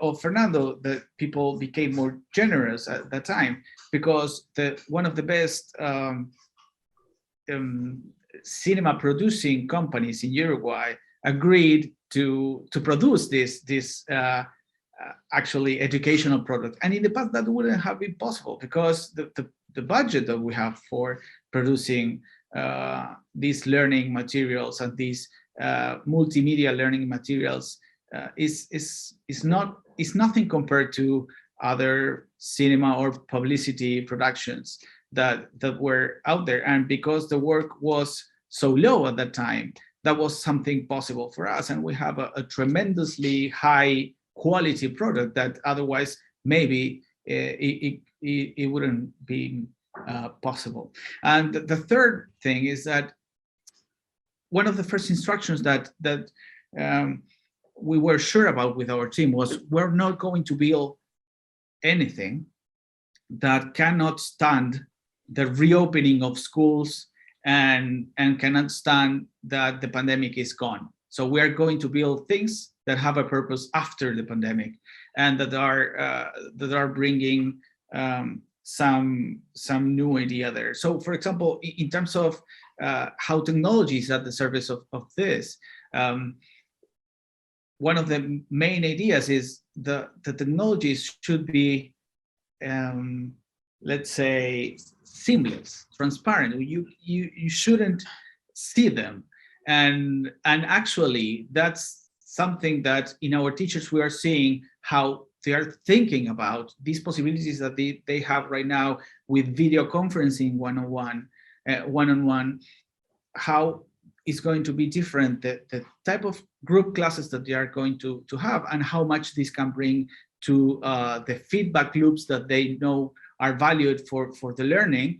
of Fernando, that people became more generous at that time, because one of the best cinema producing companies in Uruguay agreed to produce this actually educational product. And in the past, that wouldn't have been possible because the budget that we have for producing these learning materials and these multimedia learning materials is nothing compared to other cinema or publicity productions that were out there. And because the work was so low at that time, that was something possible for us. And we have a tremendously high quality product that otherwise maybe it wouldn't be possible. And the third thing is that one of the first instructions that we were sure about with our team was we're not going to build anything that cannot stand the reopening of schools and cannot stand that the pandemic is gone. So we are going to build things that have a purpose after the pandemic and that are bringing some new idea there. So for example, in terms of how technology is at the service of this, one of the main ideas is the technologies should be, let's say, seamless, transparent. You shouldn't see them, and actually that's something that in our teachers we are seeing how they are thinking about these possibilities that they have right now with video conferencing one-on-one, how it's going to be different, the type of group classes that they are going to have, and how much this can bring to the feedback loops that they know are valued for the learning.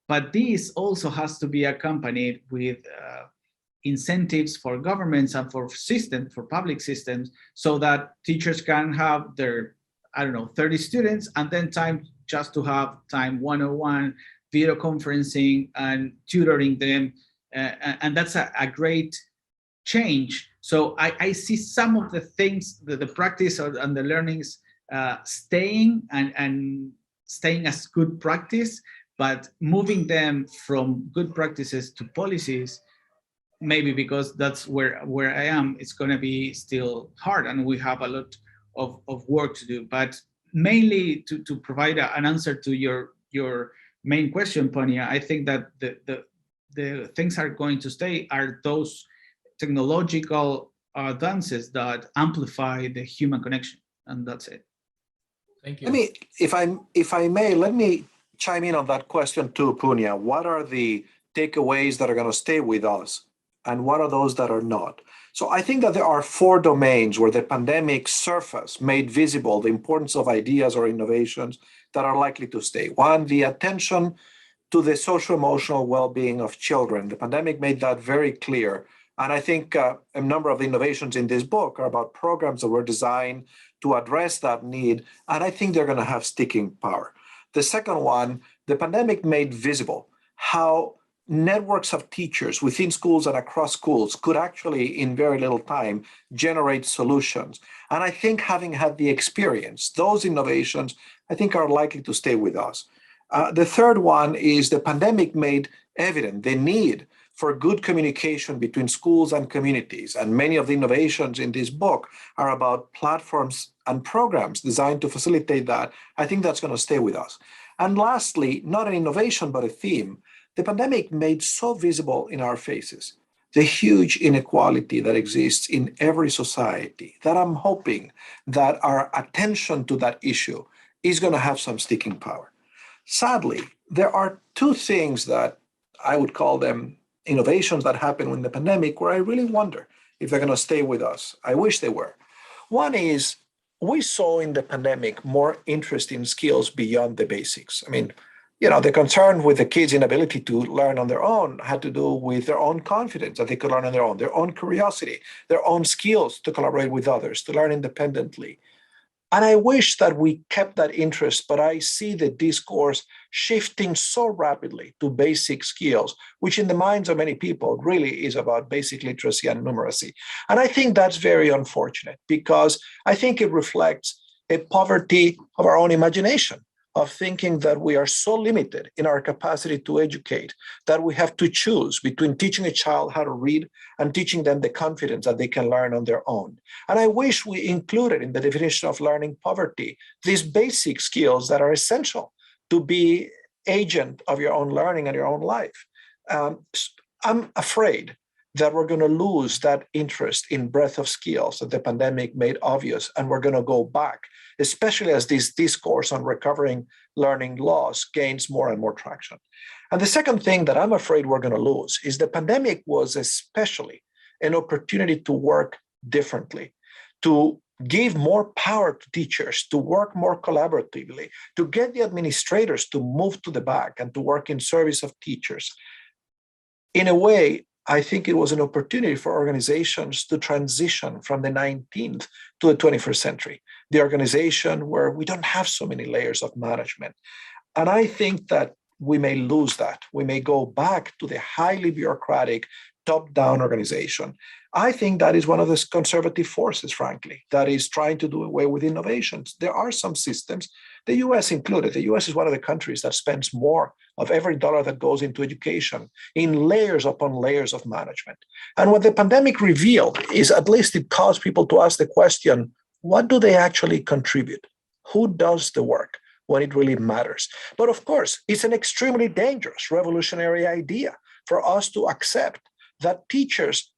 But this also has to be accompanied with incentives for governments and for systems, for public systems, so that teachers can have their, 30 students and then time just to have time one-on-one, video conferencing and tutoring them. And that's a great change. So I see some of the things, the practice and the learnings staying and staying as good practice, but moving them from good practices to policies, maybe because that's where I am, it's going to be still hard and we have a lot of work to do. But mainly to provide an answer to your main question, Ponia, I think that the things are going to stay are those technological advances that amplify the human connection, and that's it. Thank you. Let me, if I may, let me chime in on that question too, Punya. What are the takeaways that are going to stay with us, and what are those that are not? So I think that there are 4 domains where the pandemic surfaced, made visible the importance of ideas or innovations that are likely to stay. One, the attention to the social-emotional well-being of children. The pandemic made that very clear. And I think a number of the innovations in this book are about programs that were designed to address that need. And I think they're going to have sticking power. The second one, the pandemic made visible how networks of teachers within schools and across schools could actually, in very little time, generate solutions. And I think having had the experience, those innovations, I think are likely to stay with us. The third one is the pandemic made evident the need for good communication between schools and communities. And many of the innovations in this book are about platforms and programs designed to facilitate that. I think that's going to stay with us. And lastly, not an innovation, but a theme, the pandemic made so visible in our faces the huge inequality that exists in every society that I'm hoping that our attention to that issue is going to have some sticking power. Sadly, there are 2 things that I would call them innovations that happened in the pandemic where I really wonder if they're going to stay with us. I wish they were. One is we saw in the pandemic more interest in skills beyond the basics. I mean, the concern with the kids' inability to learn on their own had to do with their own confidence that they could learn on their own curiosity, their own skills to collaborate with others, to learn independently. And I wish that we kept that interest, but I see the discourse shifting so rapidly to basic skills, which in the minds of many people really is about basic literacy and numeracy. And I think that's very unfortunate because I think it reflects a poverty of our own imagination. of thinking that we are so limited in our capacity to educate that we have to choose between teaching a child how to read and teaching them the confidence that they can learn on their own. And I wish we included in the definition of learning poverty these basic skills that are essential to be agent of your own learning and your own life. I'm afraid that we're going to lose that interest in breadth of skills that the pandemic made obvious, and we're going to go back, especially as this discourse on recovering learning loss gains more and more traction. And the second thing that I'm afraid we're going to lose is the pandemic was especially an opportunity to work differently, to give more power to teachers, to work more collaboratively, to get the administrators to move to the back and to work in service of teachers. In a way, I think it was an opportunity for organizations to transition from the 19th to the 21st century, the organization where we don't have so many layers of management. And I think that we may lose that. We may go back to the highly bureaucratic, top-down organization. I think that is one of the conservative forces, frankly, that is trying to do away with innovations. There are some systems, the US included. The US is one of the countries that spends more of every dollar that goes into education in layers upon layers of management. And what the pandemic revealed is at least it caused people to ask the question, what do they actually contribute? Who does the work when it really matters? But of course, it's an extremely dangerous revolutionary idea for us to accept that teachers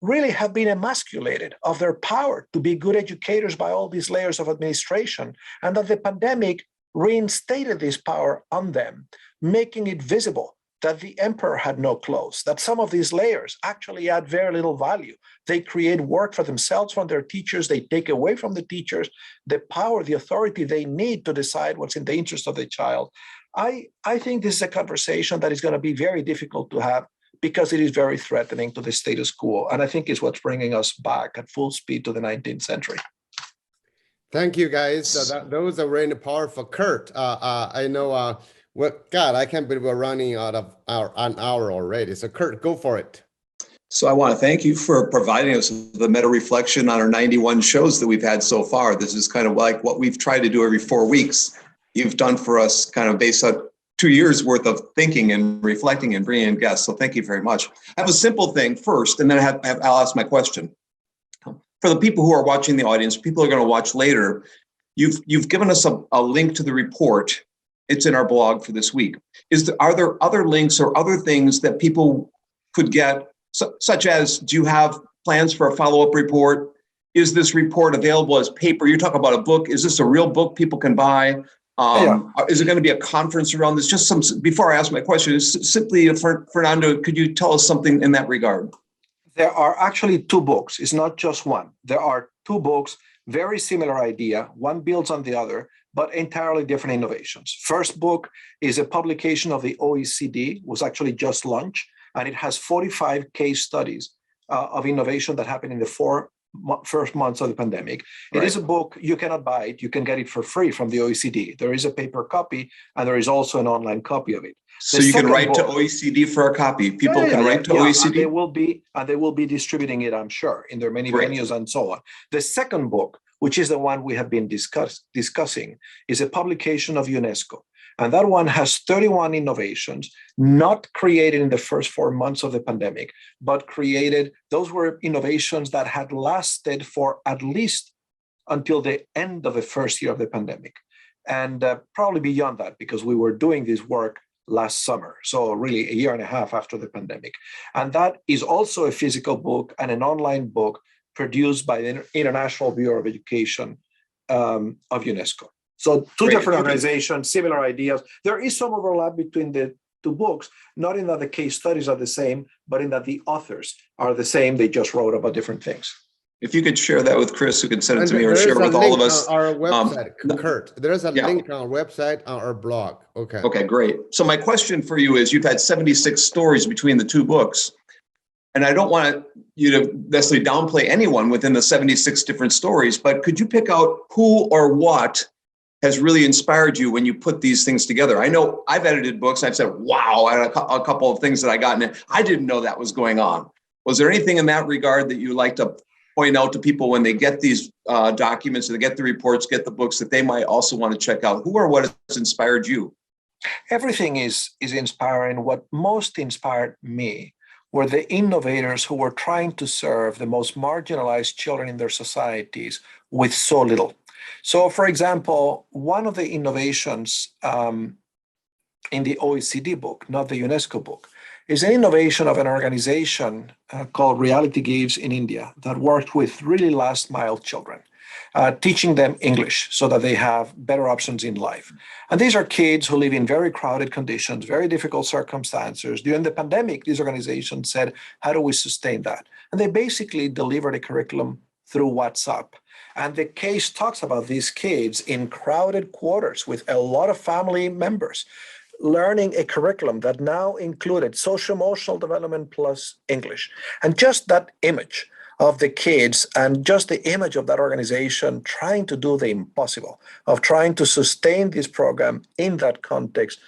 really have been emasculated of their power to be good educators by all these layers of administration, and that the pandemic reinstated this power on them, making it visible that the emperor had no clothes, that some of these layers actually add very little value. They create work for themselves from their teachers. They take away from the teachers the power, the authority they need to decide what's in the interest of the child. I think this is a conversation that is going to be very difficult to have because it is very threatening to the status quo. And I think it's what's bringing us back at full speed to the 19th century. Thank you, guys. Those are really powerful. Kurt, I know, God, I can't believe we're running out of an hour already. So Kurt, go for it. So I want to thank you for providing us with the meta reflection on our 91 shows that we've had so far. This is kind of like what we've tried to do every 4 weeks. You've done for us kind of based on 2 years worth of thinking and reflecting and bringing in guests. So thank you very much. I have a simple thing first, and then I'll ask my question. For the people who are watching the audience, people are going to watch later, you've given us a link to the report. It's in our blog for this week. Are there other links or other things that people could get, such as, do you have plans for a follow-up report? Is this report available as paper? You talk about a book. Is this a real book people can buy? Is it going to be a conference around this? Just some, before I ask my question, simply, Fernando, could you tell us something in that regard? There are actually 2 books. It's not just one. There are 2 books, very similar idea. One builds on the other, but entirely different innovations. First book is a publication of the OECD, was actually just launched, and it has 45 case studies of innovation that happened in the first months of the pandemic. Right. It is a book, you cannot buy it, you can get it for free from the OECD. There is a paper copy, and there is also an online copy of it. So you can write to OECD for a copy. People can write to OECD. And they will be distributing it, I'm sure, in their many venues and so on. The second book, which is the one we have been discussing, is a publication of UNESCO. And that one has 31 innovations, not created in the first 4 months of the pandemic, but those were innovations that had lasted for at least until the end of the first year of the pandemic. And probably beyond that, because we were doing this work last summer. So really a year and a half after the pandemic. And that is also a physical book and an online book produced by the International Bureau of Education of UNESCO. So 2 different organizations, similar ideas. There is some overlap between the 2 books, not in that the case studies are the same, but in that the authors are the same. They just wrote about different things. If you could share that with Chris, who can send it to me, or share it with all of us. On our website, Kurt, there's a link on our website, on our blog. Okay, great. So my question for you is, you've had 76 stories between the 2 books. And I don't want you to necessarily downplay anyone within the 76 different stories, but could you pick out who or what has really inspired you when you put these things together? I know I've edited books. I've said, wow, I had a couple of things that I got in it. I didn't know that was going on. Was there anything in that regard that you like to point out to people when they get these documents, or they get the reports, get the books, that they might also want to check out? Who or what has inspired you? Everything is inspiring. What most inspired me were the innovators who were trying to serve the most marginalized children in their societies with so little. So, for example, one of the innovations in the OECD book, not the UNESCO book, is an innovation of an organization called Reality Gives in India that worked with really last mile children, teaching them English so that they have better options in life. And these are kids who live in very crowded conditions, very difficult circumstances. During the pandemic, these organizations said, how do we sustain that? And they basically delivered a curriculum through WhatsApp. And the case talks about these kids in crowded quarters with a lot of family members, learning a curriculum that now included social emotional development plus English. And just that image of the kids and just the image of that organization trying to do the impossible, of trying to sustain this program in that context,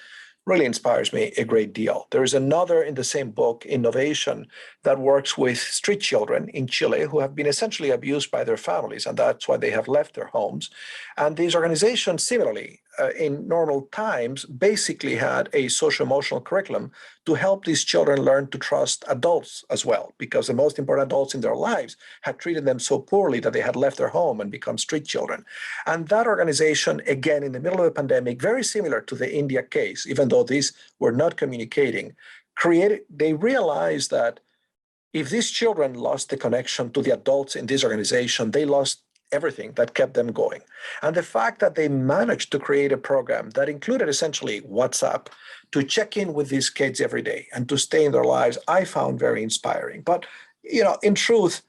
really inspires me a great deal. There is another in the same book, Innovation, that works with street children in Chile who have been essentially abused by their families, and that's why they have left their homes. And these organizations, similarly, in normal times, basically had a social-emotional curriculum to help these children learn to trust adults as well, because the most important adults in their lives had treated them so poorly that they had left their home and become street children. And that organization, again, in the middle of the pandemic, very similar to the India case, even though these were not communicating, they realized that if these children lost the connection to the adults in this organization, they lost everything that kept them going. And the fact that they managed to create a program that included essentially WhatsApp to check in with these kids every day and to stay in their lives, I found very inspiring. But, in truth,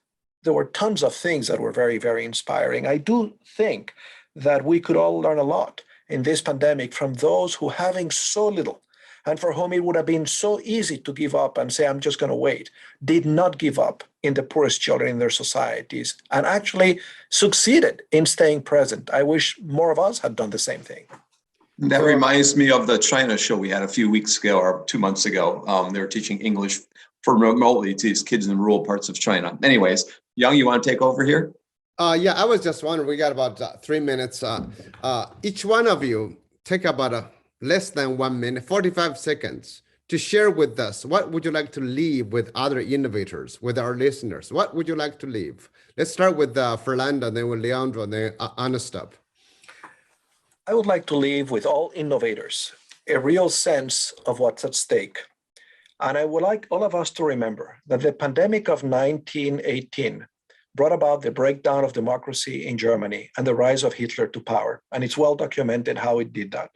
there were tons of things that were very, very inspiring. I do think that we could all learn a lot in this pandemic from those who, having so little, and for whom it would have been so easy to give up and say, I'm just going to wait, did not give up in the poorest children in their societies and actually succeeded in staying present. I wish more of us had done the same thing. That reminds me of the China show we had a few weeks ago or 2 months ago. They were teaching English for remotely to these kids in the rural parts of China. Anyways, Young, you want to take over here? Yeah, I was just wondering, we got about 3 minutes. Each one of you take about less than 1 minute, 45 seconds to share with us. What would you like to leave with other innovators, with our listeners? What would you like to leave? Let's start with Fernando, then with Leandro, then Anustup. I would like to leave with all innovators a real sense of what's at stake. And I would like all of us to remember that the pandemic of 1918 brought about the breakdown of democracy in Germany and the rise of Hitler to power. And it's well documented how it did that.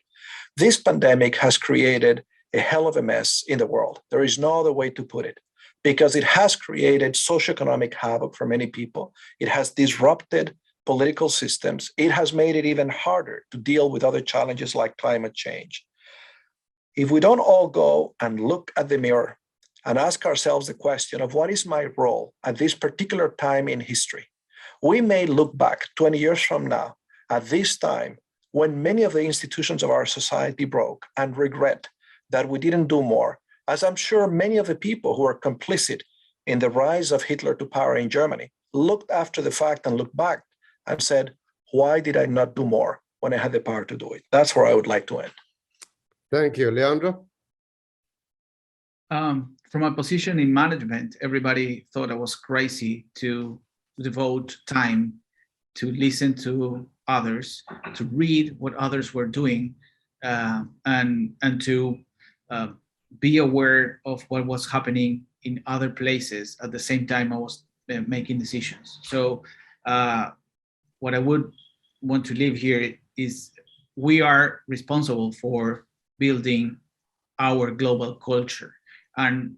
This pandemic has created a hell of a mess in the world. There is no other way to put it, because it has created socioeconomic havoc for many people. It has disrupted political systems. It has made it even harder to deal with other challenges like climate change. If we don't all go and look at the mirror and ask ourselves the question of what is my role at this particular time in history, we may look back 20 years from now at this time when many of the institutions of our society broke and regret that we didn't do more, as I'm sure many of the people who are complicit in the rise of Hitler to power in Germany looked after the fact and looked back and said, why did I not do more when I had the power to do it? That's where I would like to end. Thank you. Leandro? From a position in management, everybody thought I was crazy to devote time to listen to others, to read what others were doing, and to be aware of what was happening in other places at the same time I was making decisions. So what I would want to leave here is we are responsible for building our global culture, and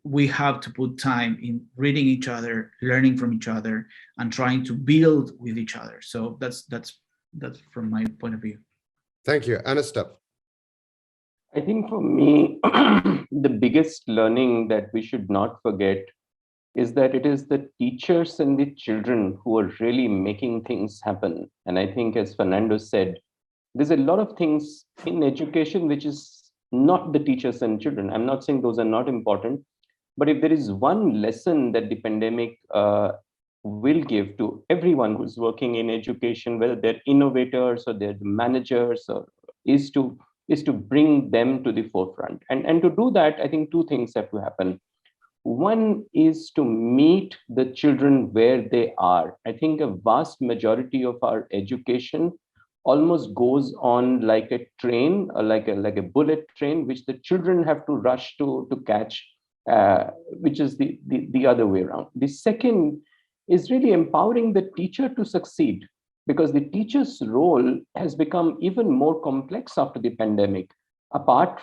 we have to put time in reading each other, learning from each other, and trying to build with each other. So that's from my point of view. Thank you. Anustup. I think for me, the biggest learning that we should not forget is that it is the teachers and the children who are really making things happen. And I think, as Fernando said, there's a lot of things in education which is not the teachers and children. I'm not saying those are not important, but if there is one lesson that the pandemic will give to everyone who's working in education, whether they're innovators or they're managers, or is to bring them to the forefront. And to do that, I think two things have to happen. One is to meet the children where they are. I think a vast majority of our education almost goes on like a train, like a bullet train, which the children have to rush to catch, which is the other way around. The second is really empowering the teacher to succeed, because the teacher's role has become even more complex after the pandemic. Apart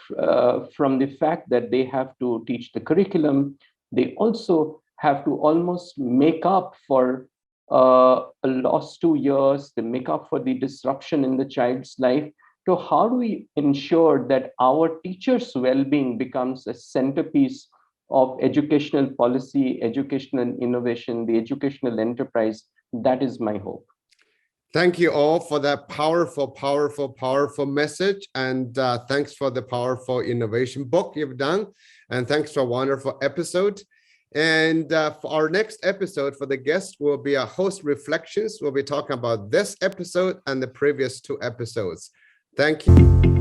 from the fact that they have to teach the curriculum, they also have to almost make up for a lost 2 years, they make up for the disruption in the child's life. So how do we ensure that our teachers' well-being becomes a centerpiece of educational policy, educational innovation, the educational enterprise? That is my hope. Thank you all for that powerful, powerful, powerful message. And thanks for the powerful innovation book you've done. And thanks for a wonderful episode. And for our next episode, for the guest will be a host reflections. We'll be talking about this episode and the previous 2 episodes. Thank you.